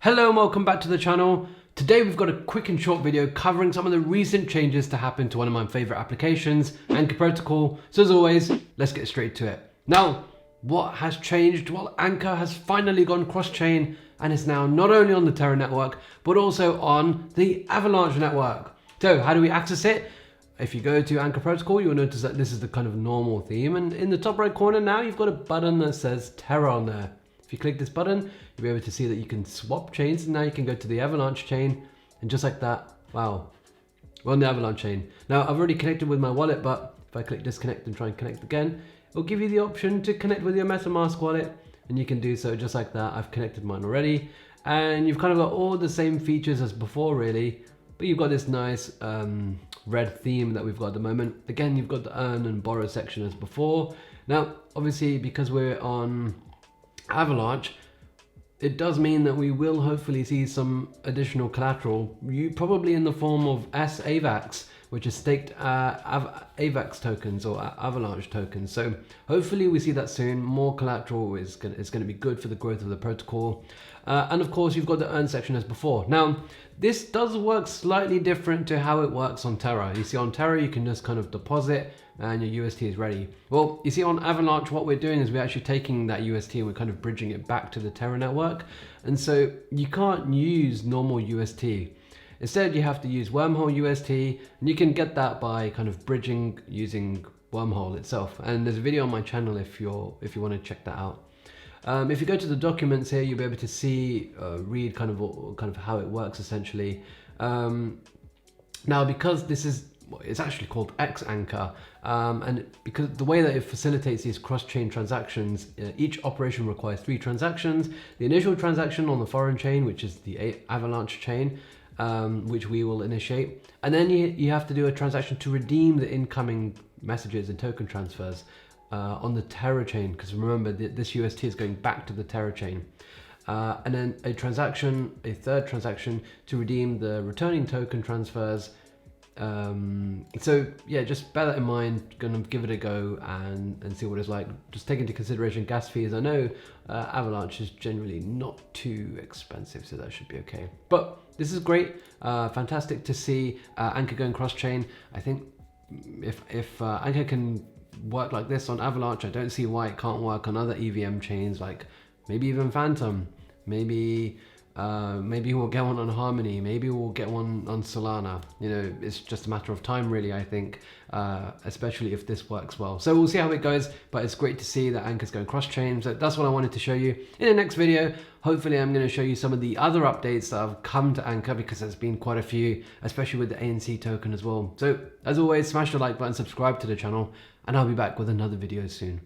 Hello and welcome back to the channel. Today we've got a quick and short video covering some of the recent changes to happen to one of my favorite applications, Anchor Protocol. So as always, let's get straight to it. Now, what has changed? Well, Anchor has finally gone cross-chain and is now not only on the Terra network, but also on the Avalanche network. So how do we access it? If you go to Anchor Protocol, you'll notice that this is the kind of normal theme. And in the top right corner now, you've got a button that says Terra on there. If you click this button, you'll be able to see that you can swap chains. And now you can go to the Avalanche chain, and just like that, wow, we're on the Avalanche chain. Now I've already connected with my wallet, but if I click disconnect and try and connect again, it'll give you the option to connect with your MetaMask wallet, and you can do so just like that. I've connected mine already, and you've kind of got all the same features as before really, but you've got this nice red theme that we've got at the moment. Again, you've got the earn and borrow section as before. Now, obviously, because we're on Avalanche, it does mean that we will hopefully see some additional collateral, probably in the form of AVAX, which is staked AVAX tokens or Avalanche tokens. So hopefully we see that soon. More collateral is going to be good for the growth of the protocol. And of course, you've got the earn section as before. Now, this does work slightly different to how it works on Terra. You see, on Terra, you can just kind of deposit and your UST is ready. Well, you see, on Avalanche, what we're doing is we're actually taking that UST and we're kind of bridging it back to the Terra network. And so you can't use normal UST. Instead, you have to use Wormhole UST, and you can get that by kind of bridging using Wormhole itself. And there's a video on my channel if you want to check that out. If you go to the documents here, you'll be able to see, read kind of how it works essentially. Now, because this is, it's actually called X Anchor, and because the way that it facilitates these cross-chain transactions, each operation requires 3 transactions. The initial transaction on the foreign chain, which is the Avalanche chain, which we will initiate, and then you have to do a transaction to redeem the incoming messages and token transfers on the Terra chain, because remember this UST is going back to the Terra chain, and then a third transaction to redeem the returning token transfers. So yeah, just bear that in mind. Gonna give it a go and see what it's like. Just take into consideration gas fees. I know Avalanche is generally not too expensive, so that should be okay. But this is great, fantastic to see Anchor going cross-chain. I think if Anchor can work like this on Avalanche, I don't see why it can't work on other EVM chains, like maybe even Phantom. Maybe we'll get one on Harmony, maybe we'll get one on Solana. You know, it's just a matter of time really, I think, especially if this works well. So we'll see how it goes, but it's great to see that Anchor's going cross-chain. So that's what I wanted to show you. In the next video, hopefully I'm going to show you some of the other updates that have come to Anchor, because there's been quite a few, especially with the ANC token as well. So as always, smash the like button, subscribe to the channel, and I'll be back with another video soon.